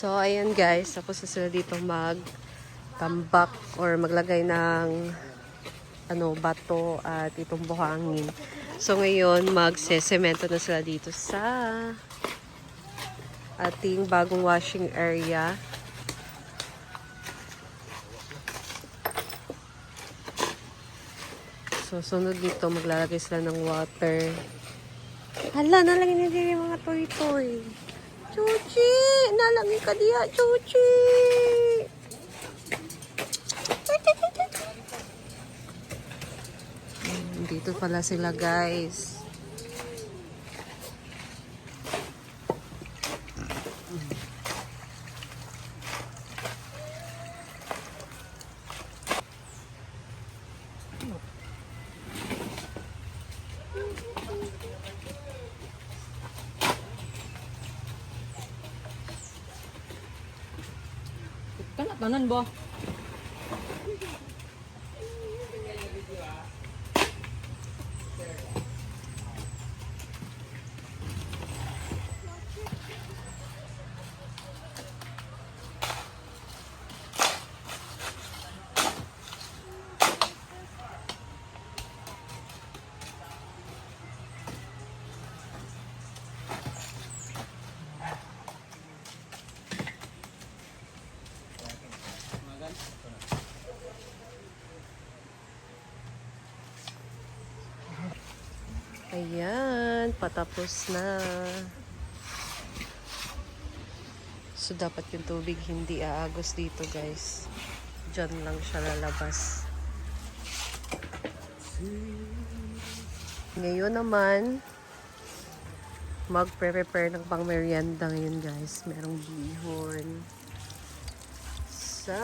So, ayan guys, tapos na sila dito magtambak or maglagay ng bato at itong buhangin. So, ngayon, magsesemento na sila dito sa ating bagong washing area. So, sunod dito, maglalagay sila ng water. Hala, nalagay na din yung mga toy-toy. Chuchi! Nalagay ka diya, Chuchi! Dito pala sila, guys. Kana tanan ba? Ayan, patapos na. So, dapat yung tubig hindi aagos dito, guys. Diyan lang siya lalabas. Ngayon naman, magpre-prepare ng pang-merienda ngayon, guys. Merong bihon. So,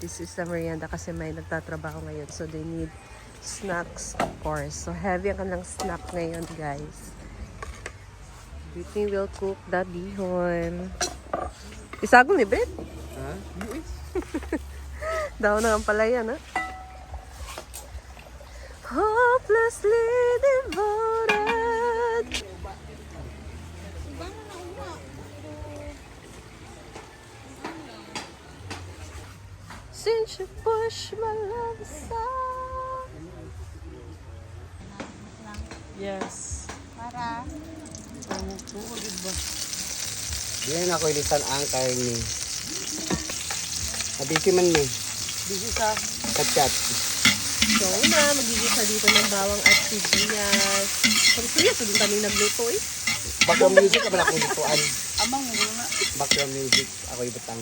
this is the merienda kasi may nagtatrabaho ngayon. So, they need snacks, of course. So, heavy ang kanilang snack ngayon, guys. Britney will cook the bihon. Isagol ni Brit? Ha? Daw na ang palaya, na? Hopelessly devoted. Since you push my love aside. Yes. Para Diyan ako ilisan ang karni. Abisi man ni. Busy sa Kat-kat. so na, magigisa dito ng bawang at sibuyas. Pag sibuyas, doon kami nagluto eh. Background music ka ba na kung dituan? amang mo na. Background music. Ako ibutang.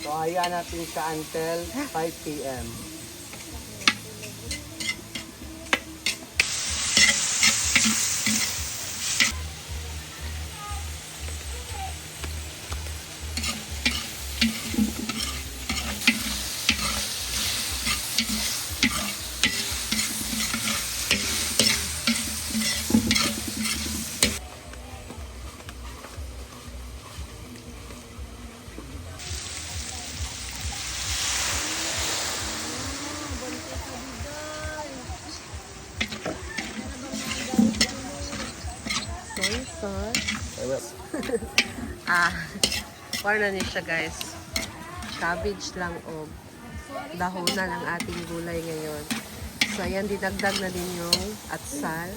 So, hayaan natin siya until 5 p.m. Soy sauce. Yes. Para na niya siya, guys. Cabbage lang o dahon na ng ating gulay ngayon. So, ayan, dinagdag na din yung atsal.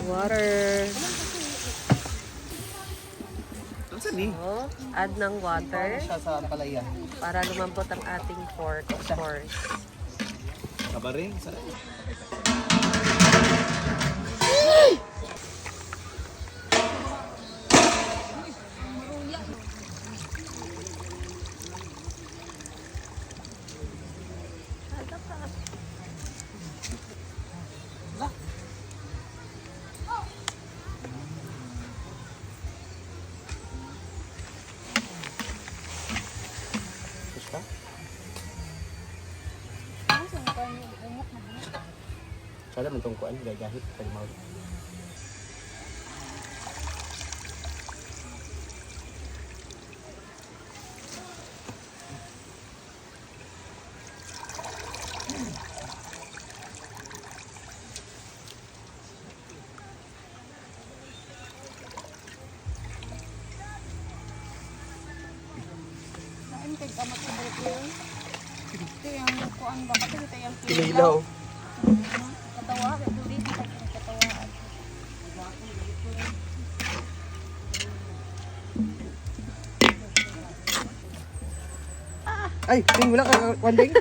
Water. Ano ni? So, add ng water Siya sa palaya. para lumambot ang ating pork, of course. Kabaring? ta? Sana man tong kuan gagahit kay mao. Kay kamot sa balik yun. Ito yung kuan ba kasi ito yung Kinilaw. Katawa, duli katawaan. Ay, Ting, wala ka konding?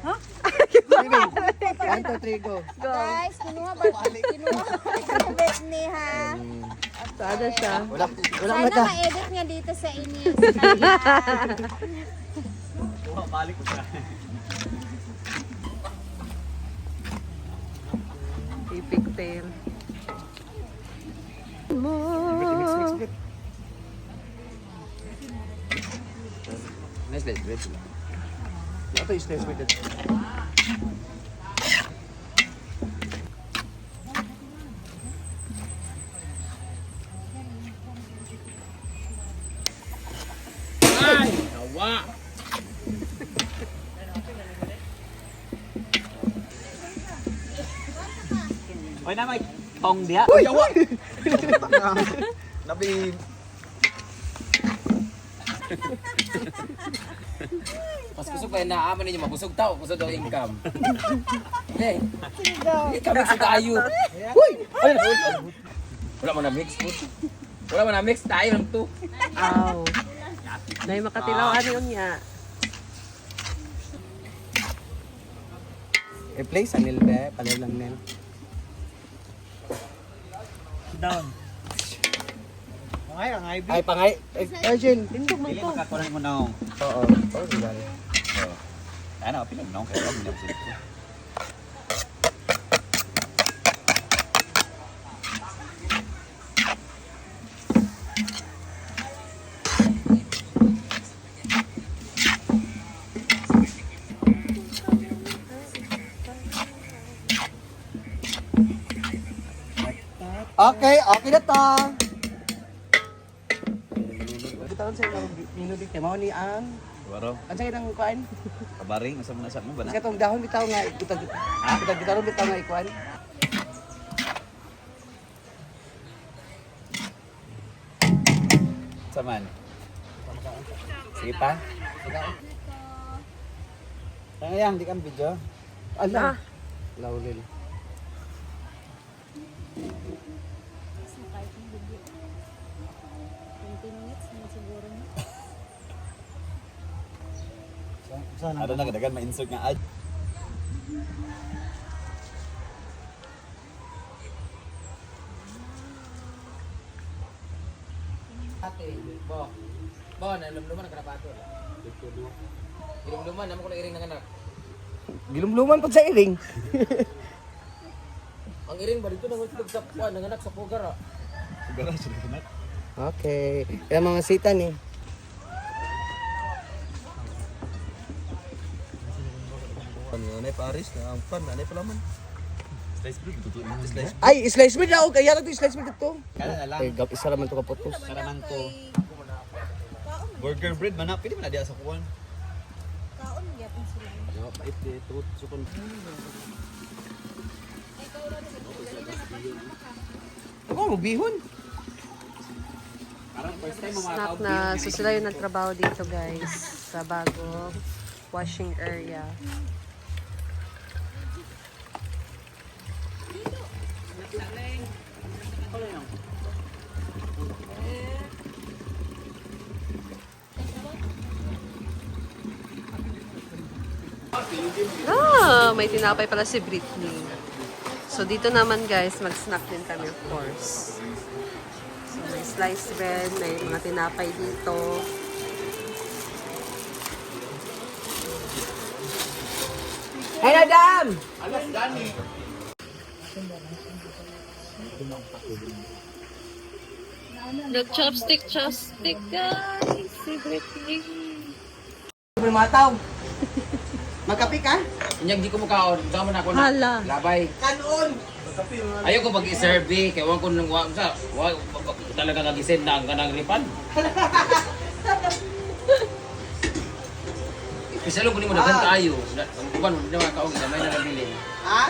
Ha? 1, 2, 3, go. Guys, kinuha ba? Kinuha ba bet ni ha? Sana siya. Wala Sana mata. ma-edit nga dito sa inyo sa kanya. Balik ko sa. Pigtail. Nice blade, red. Ito is nice with it. Ay, tawa. Oy na may tong dia. Uy, yawa. Nabi. Mas kusog pa na aman ninyo mabusog tao, kusog daw income. Eh. Ikaw mix tayo. Uy! Ay, wala mo na mix po. Wala mo na mix tayo lang to. Aw. Nay makatilaw ano yun niya. I-play sa nil be, palay lang nil. Down. Ay, ang IB. Ay, pangay. Ay, Jin. Tindog man Dili to. makakunan mo na. Oo. Oo, diba? Ano, pinag nong kaya mo na sila. Okay, okay na to. Bitaon sa ilang minudik kay mao ni ang Waro, ang say nang kuan. kabaring asa mo na sa mo ba na? Kasi tong dahon bitaw nga bitaw bitaw bitaw nga ikuan. Saman. Sige pa. Tangayang di kan video. Ala. Lawlil. Ano na kadagan ma-insert nga ad. Ate, bo. Bo, nalumluman ang karapato. Ilumluman, naman ko na iring ng anak. Gilumluman pud sa iring. Ang iring ba dito nangutulog sa kuan, ng anak sa pugar ah. Siguro sila kunat. Okay. Yung mga sita ni. Panay Paris na ang pan, anay pala man. Slice bread tutu slice. Ay, slice meat daw. Kaya lang to slice meat dito. Kana na lang. Ay, gap isa raman to kaputos. Karaman to. Burger bread man na, pwede man na diya sa kuwan. Kaon gyapon sila. Yo, pait de tut sukon. Ako mo bihon. Parang first time Snack na. So sila yung nagtrabaho dito guys. Sa bagong washing area. May tinapay pala si Britney. So dito naman guys, mag-snack din kami of course. So may sliced bread, may mga tinapay dito. Hey, Adam! Nag-chopstick, chopstick guys! Si Britney. primataw. Magkape ka? Inyag di ko mukaon. Sama na ako na. Hala. Labay. Kanon! Ayaw ko mag-i-survey. Kaya wag ko nang talaga kagisin na ang kanang ripan. Pisalo ko ni mo dagan kaayo. Ang kuban mo na makaong gamay na nabilin. Ha?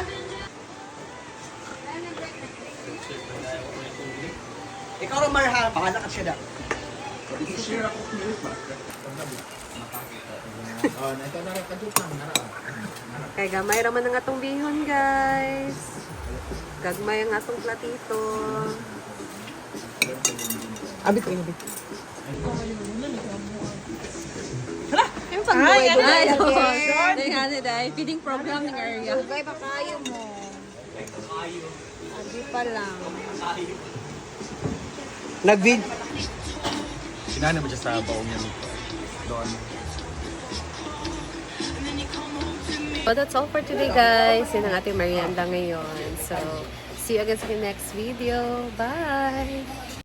Ikaw rin Marha, bahala ka siya na. Kay gamay raman ang atong bihon, guys. Gagmay ang atong platito. Abit ko, abit. Ay, feeding program ng area. Dugay pa kayo mo. Abi pa lang. Nag-vid. Sinana mo siya sa baong yan. Doon. So that's all for today, guys. Yun ang ating merienda ngayon. So, see you again sa next video. Bye!